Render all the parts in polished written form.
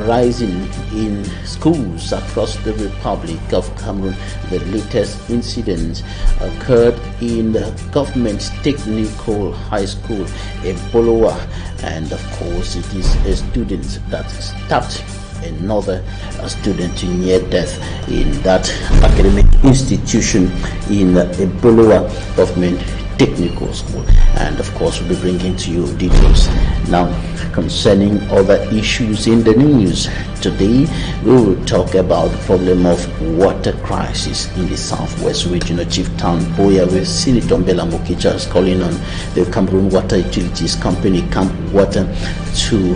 rising in schools across the Republic of Cameroon. The latest incident occurred in the government technical high school in Bolowa, and of course it is a student that stabbed another student to near death in that academic institution in Bolowa government technical school. And of course we'll be bringing to you details now concerning other issues in the news. Today we will talk about the problem of water crisis in the southwest region of Chief Town Boya, with Senator Mbela Mokicha calling on the Cameroon Water Utilities Company, Camp Water, to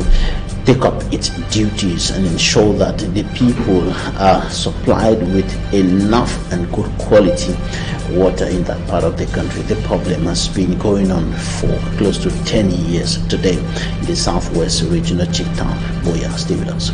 take up its duties and ensure that the people are supplied with enough and good quality water in that part of the country. The problem has been going on for close to 10 years today in the southwest region of Chief Town Boya. Stay with us.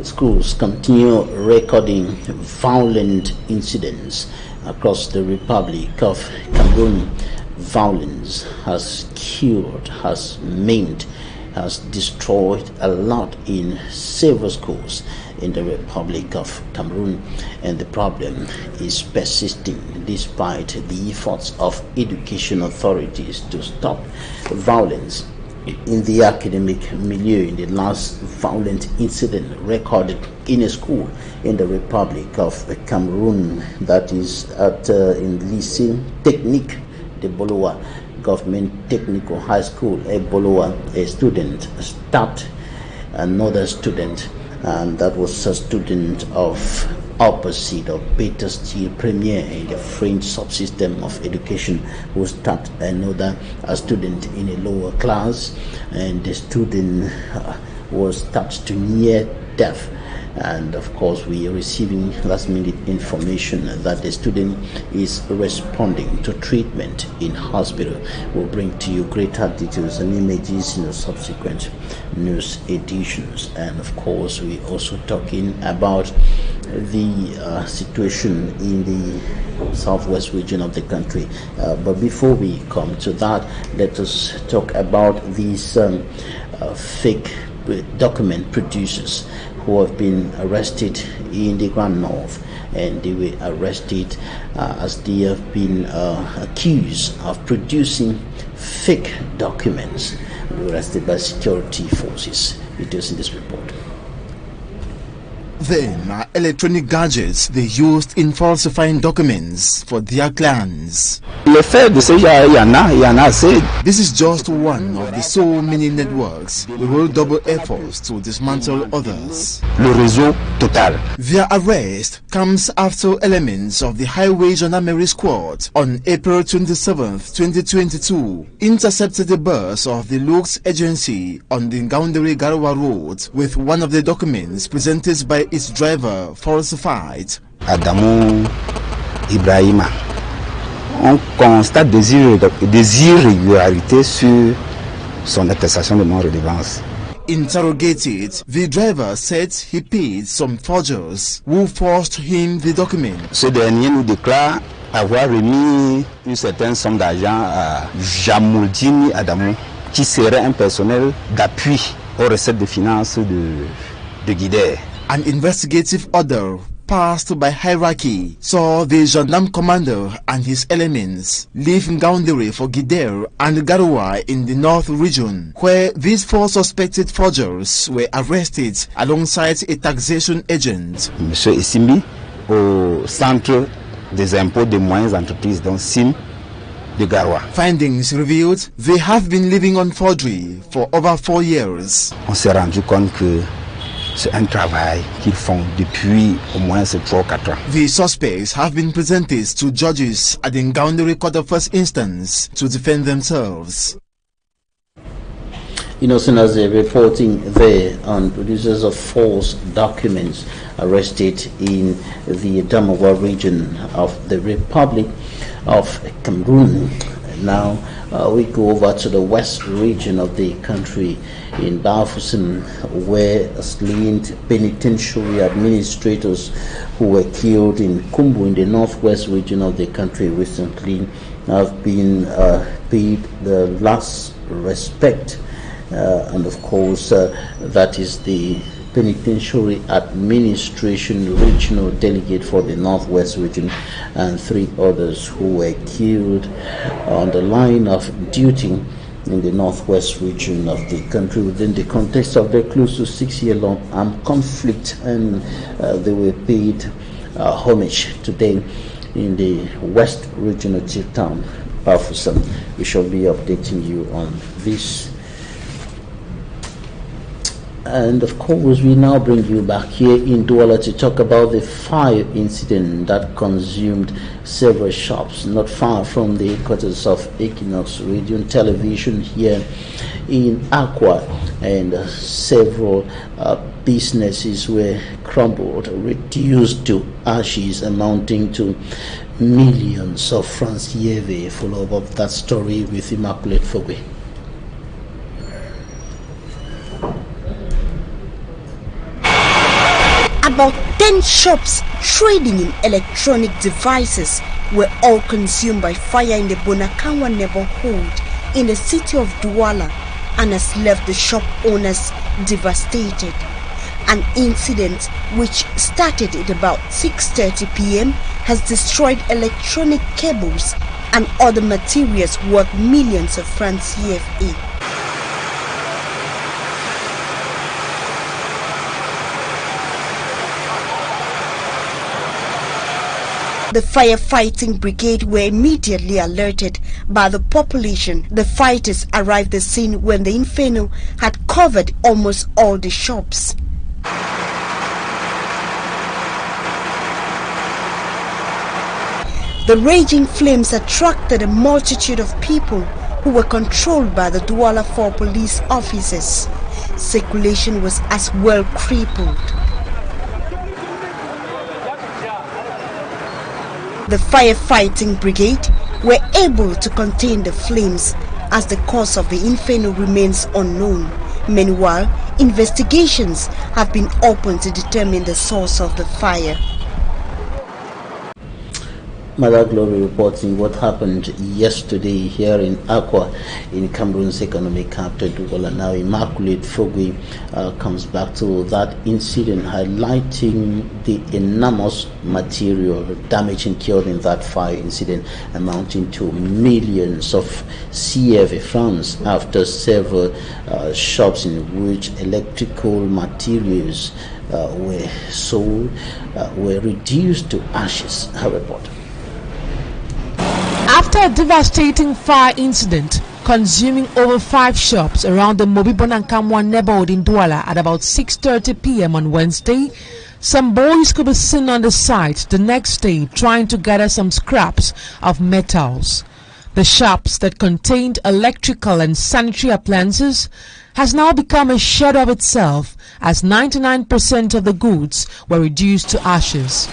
Schools continue recording violent incidents across the Republic of Cameroon. Violence has killed, has maimed, has destroyed a lot in several schools in the Republic of Cameroon, and the problem is persisting despite the efforts of education authorities to stop violence in the academic milieu. In the last violent incident recorded in a school in the Republic of Cameroon, that is at in Lycée Technique de Bolowa, Government Technical High School, Bolowa, a student stabbed another student, and that was a student of opposite of Beta Steel Premier in the French subsystem of education, who stabbed another student in a lower class, and the student was stabbed to near death. And of course we are receiving last minute information that the student is responding to treatment in hospital. We'll bring to you greater details and images in the subsequent news editions. And of course we also talking about the situation in the southwest region of the country. But before we come to that, let us talk about these fake document producers who have been arrested in the Grand North, and they were arrested as they have been accused of producing fake documents. They were arrested by security forces. It is in this report. Them are electronic gadgets they used in falsifying documents for their clans. This is just one of the so many networks we will double efforts to dismantle others. Their arrest comes after elements of the Highway Gendarmerie Squad on April 27, 2022 intercepted the bus of the Lux agency on the Ngaoundéré Garoua road with one of the documents presented by its driver falsified. Adamou Ibrahima, on constate des irrégularités sur son attestation de non-redevance. Interrogated, the driver said he paid some forgers who forged him the document. Ce dernier nous déclare avoir remis une certaine somme d'argent à Jamouldini Adamou, qui serait un personnel d'appui aux recettes de finances de Guidère. An investigative order passed by hierarchy saw the gendarme commander and his elements leave Ngaoundéré for Guidère and Garoua in the north region, where these four suspected forgers were arrested alongside a taxation agent. Monsieur Essimbi, au centre des impôts des moyennes entreprises, donc SIM, de Garoua. Findings revealed they have been living on forgery for over 4 years. On s'est rendu compte que c'est un travail qu'ils font depuis au moins 3 ou 4 ans. The suspects have been presented to judges at the Ngaoundéré Court of First Instance to defend themselves. Innocent as a reporting there on producers of false documents arrested in the Damawa region of the Republic of Cameroon. Now we go over to the west region of the country in Bafoussam, where slain penitentiary administrators who were killed in Kumbu in the northwest region of the country recently have been paid the last respect, and of course that is the Penitentiary Administration Regional Delegate for the Northwest Region and 3 others who were killed on the line of duty in the Northwest Region of the country within the context of the close to 6-year-long armed conflict, and they were paid homage today in the West Regional Chief Town, Bafoussam. We shall be updating you on this. And of course, we now bring you back here in Douala to talk about the fire incident that consumed several shops not far from the headquarters of Equinoxe Radio and Television here in Aqua, and several businesses were crumbled, reduced to ashes, amounting to millions of francs CFA. Follow up that story with Immaculate Fogwe. About 10 shops trading in electronic devices were all consumed by fire in the Bonakanwa neighborhood in the city of Douala and has left the shop owners devastated. An incident which started at about 6:30 p.m. has destroyed electronic cables and other materials worth millions of francs CFA. The firefighting brigade were immediately alerted by the population. The fighters arrived at the scene when the inferno had covered almost all the shops. The raging flames attracted a multitude of people who were controlled by the Douala 4 police officers. Circulation was as well crippled. The firefighting brigade were able to contain the flames as the cause of the inferno remains unknown. Meanwhile, investigations have been opened to determine the source of the fire. Mother Glory reporting what happened yesterday here in Aqua, in Cameroon's economic capital, Douala. Now Immaculate Fogwe comes back to that incident, highlighting the enormous material damage incurred in that fire incident, amounting to millions of CFA francs after several shops in which electrical materials were sold were reduced to ashes. Her report. After a devastating fire incident consuming over 5 shops around the Mobi-Bonankamwa neighborhood in Douala at about 6:30 p.m. on Wednesday, some boys could be seen on the site the next day trying to gather some scraps of metals. The shops that contained electrical and sanitary appliances has now become a shadow of itself, as 99% of the goods were reduced to ashes.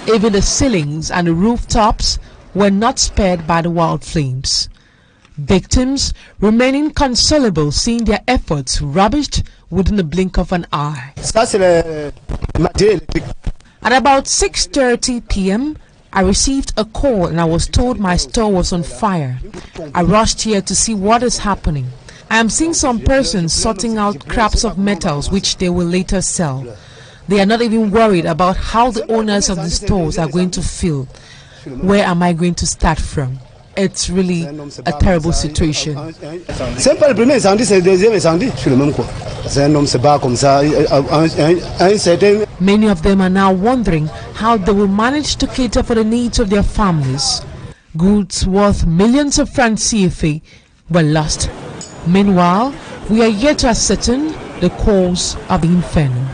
Even the ceilings and the rooftops were not spared by the wild flames. Victims remain inconsolable, seeing their efforts ravished within the blink of an eye. At about 6:30 p.m., I received a call and I was told my store was on fire. I rushed here to see what is happening. I am seeing some persons sorting out scraps of metals which they will later sell. They are not even worried about how the owners of the stores are going to feel. Where am I going to start from? It's really a terrible situation. Many of them are now wondering how they will manage to cater for the needs of their families. Goods worth millions of francs CFA were lost. Meanwhile, we are yet to ascertain the cause of the inferno.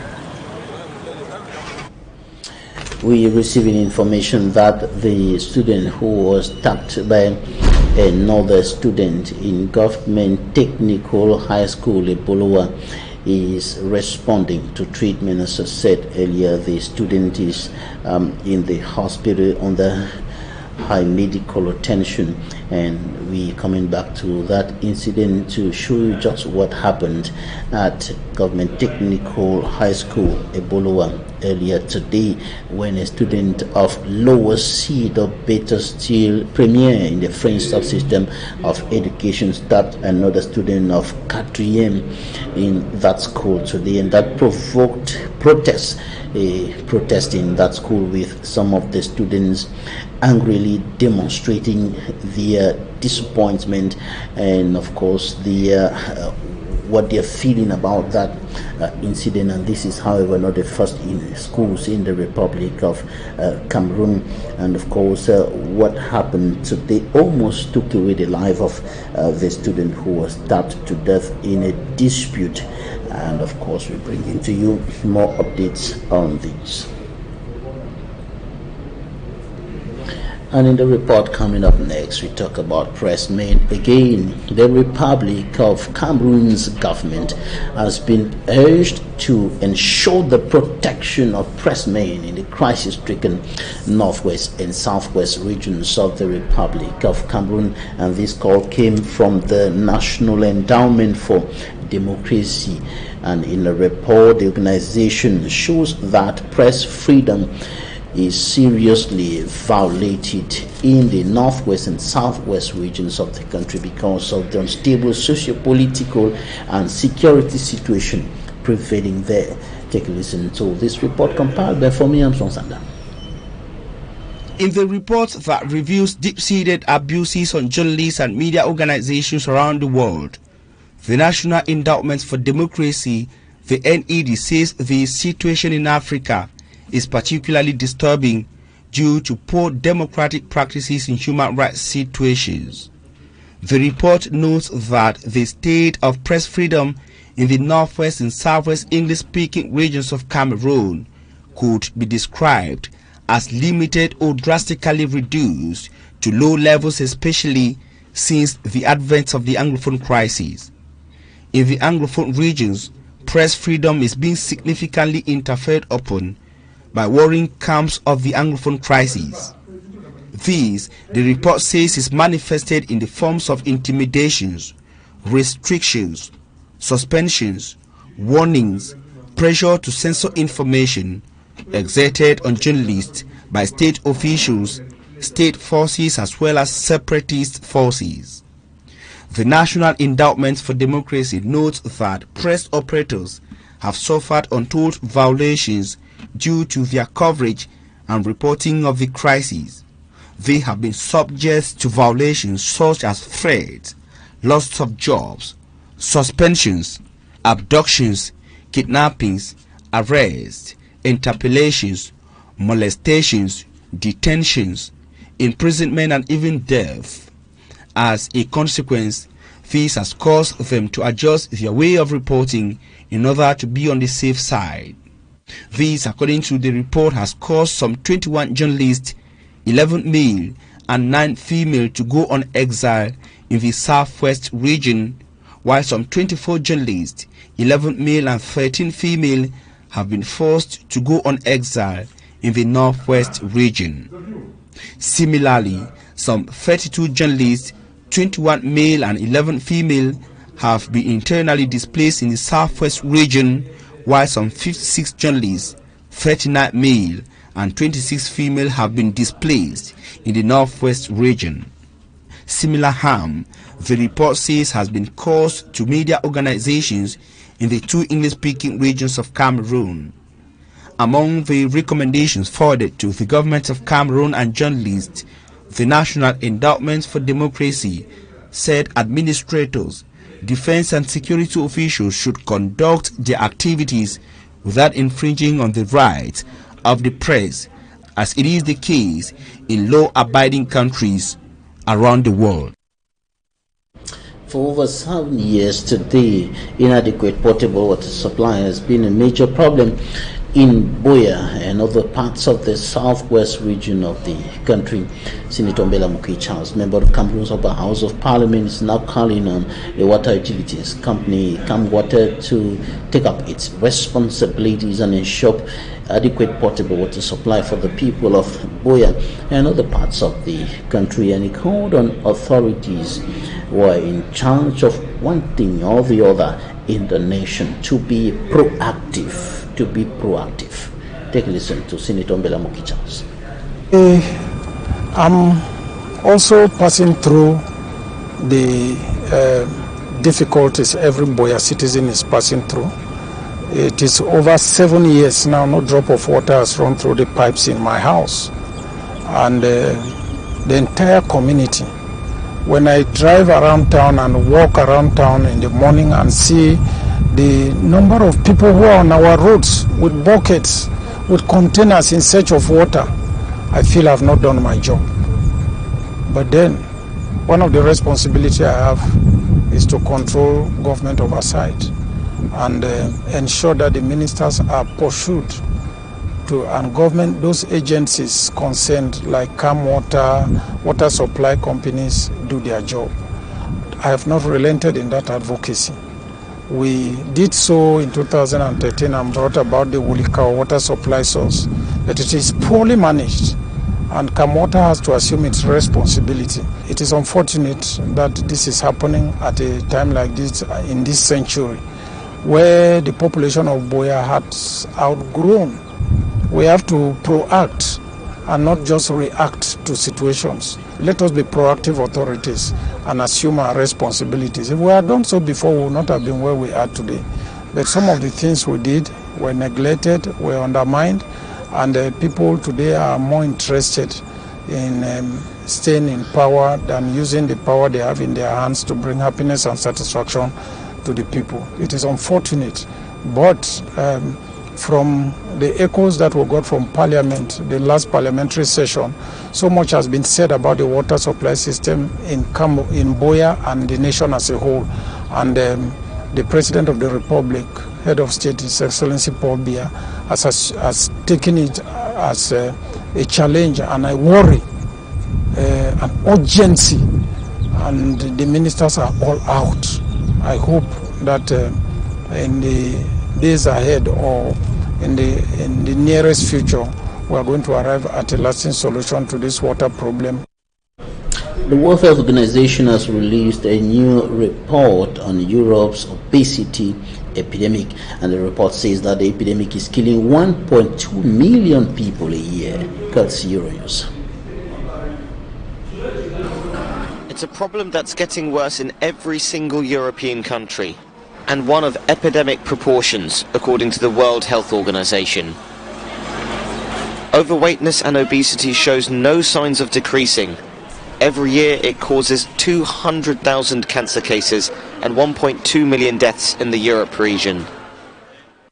We receiving information that the student who was attacked by another student in Government Technical High School Ebolowa is responding to treatment. As I said earlier, the student is in the hospital under high medical attention. and we coming back to that incident to show you just what happened at Government Technical High School, Ebolowa, earlier today, when a student of lower seed or better still premier in the French subsystem of education stabbed another student of quatrième in that school today, and that provoked protests. A protest in that school with some of the students angrily demonstrating their disappointment and of course the what they're feeling about that incident. And this is, however, not the first in schools in the Republic of Cameroon. And of course, what happened today almost took away the life of the student who was stabbed to death in a dispute. And of course, we bring into you more updates on this. And in the report coming up next, we talk about pressmen again. The Republic of Cameroon's government has been urged to ensure the protection of pressmen in the crisis-stricken northwest and southwest regions of the Republic of Cameroon. And this call came from the National Endowment for Democracy. And in a report, the organization shows that press freedom is seriously violated in the northwest and southwest regions of the country because of the unstable socio-political and security situation prevailing there. Take a listen to this report compiled by Fomi Armstrong Sanda. In the report that reviews deep-seated abuses on journalists and media organizations around the world, the National Endowment for Democracy, the NED, says the situation in Africa is particularly disturbing due to poor democratic practices in human rights situations. The report notes that the state of press freedom in the northwest and southwest English-speaking regions of Cameroon could be described as limited or drastically reduced to low levels, especially since the advent of the Anglophone crisis. In the Anglophone regions, press freedom is being significantly interfered upon by warring camps of the Anglophone crisis. This, the report says, is manifested in the forms of intimidations, restrictions, suspensions, warnings, pressure to censor information exerted on journalists by state officials, state forces as well as separatist forces. The National Endowment for Democracy notes that press operators have suffered untold violations due to their coverage and reporting of the crisis. They have been subject to violations such as threats, loss of jobs, suspensions, abductions, kidnappings, arrests, interpellations, molestations, detentions, imprisonment and even death. As a consequence, this has caused them to adjust their way of reporting in order to be on the safe side. This, according to the report, has caused some 21 journalists, 11 male and 9 female, to go on exile in the southwest region, while some 24 journalists, 11 male and 13 female, have been forced to go on exile in the northwest region. Similarly, some 32 journalists, 21 male and 11 female, have been internally displaced in the southwest region, while some 56 journalists, 39 male and 26 female, have been displaced in the northwest region. Similar harm, the report says, has been caused to media organizations in the 2 English-speaking regions of Cameroon. Among the recommendations forwarded to the government of Cameroon and journalists, the National Endowment for Democracy said administrators, defense and security officials should conduct their activities without infringing on the rights of the press, as it is the case in law-abiding countries around the world. For over 7 years today, inadequate potable water supply has been a major problem In Boya and other parts of the southwest region of the country, Senator Mbela Muki-Charles, member of Cameroon's Upper House of Parliament, is now calling on the water utilities company CamWater to take up its responsibilities and ensure adequate potable water supply for the people of Boya and other parts of the country. And he called on authorities who are in charge of one thing or the other in the nation to be proactive. Take a listen to Senator Mbela Muki-Charles. I'm also passing through the difficulties every Boya citizen is passing through. It is over 7 years now, no drop of water has run through the pipes in my house. And the entire community, when I drive around town and walk around town in the morning and see the number of people who are on our roads with buckets, with containers in search of water, I feel I've not done my job. But then, one of the responsibilities I have is to control government oversight and ensure that the ministers are pursued to, and government, those agencies concerned like CamWater, water supply companies do their job. I have not relented in that advocacy. We did so in 2013 and brought about the Wulika water supply source, but it is poorly managed and CamWater has to assume its responsibility. It is unfortunate that this is happening at a time like this in this century where the population of Boya has outgrown. We have to proact and not just react to situations. Let us be proactive authorities and assume our responsibilities. If we had done so before, we would not have been where we are today. But some of the things we did were neglected, were undermined, and people today are more interested in staying in power than using the power they have in their hands to bring happiness and satisfaction to the people. It is unfortunate, but from the echoes that we got from Parliament, the last parliamentary session, so much has been said about the water supply system in Boya and the nation as a whole. And the President of the Republic, Head of State, His Excellency Paul Biya, has taken it as a challenge and a worry, an urgency, and the ministers are all out. I hope that in the days ahead or in the nearest future, we are going to arrive at a lasting solution to this water problem. The World Health Organization has released a new report on Europe's obesity epidemic, and the report says that the epidemic is killing 1.2 million people a year. Cuts Euronews. It's a problem that's getting worse in every single European country, and one of epidemic proportions, according to the World Health Organization. Overweightness and obesity shows no signs of decreasing. Every year it causes 200,000 cancer cases and 1.2 million deaths in the Europe region.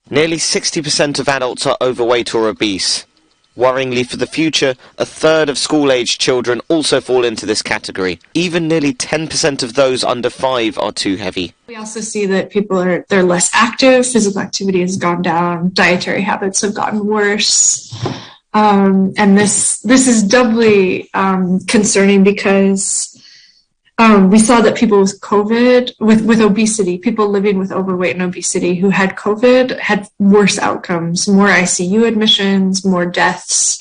Nearly 60% of adults are overweight or obese. Worryingly for the future, a third of school-aged children also fall into this category. Even nearly 10% of those under 5 are too heavy. We also see that they're less active, physical activity has gone down, dietary habits have gotten worse. And this is doubly concerning because we saw that people with COVID, with obesity, people living with overweight and obesity who had COVID had worse outcomes, more ICU admissions, more deaths.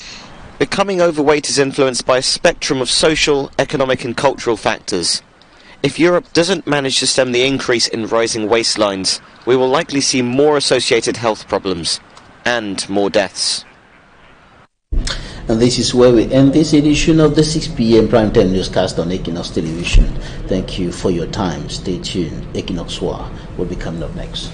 Becoming overweight is influenced by a spectrum of social, economic and cultural factors. If Europe doesn't manage to stem the increase in rising waistlines, we will likely see more associated health problems and more deaths. And this is where we end this edition of the 6 p.m. Primetime Newscast on Equinoxe Television. Thank you for your time. Stay tuned. Equinoxe War will be coming up next.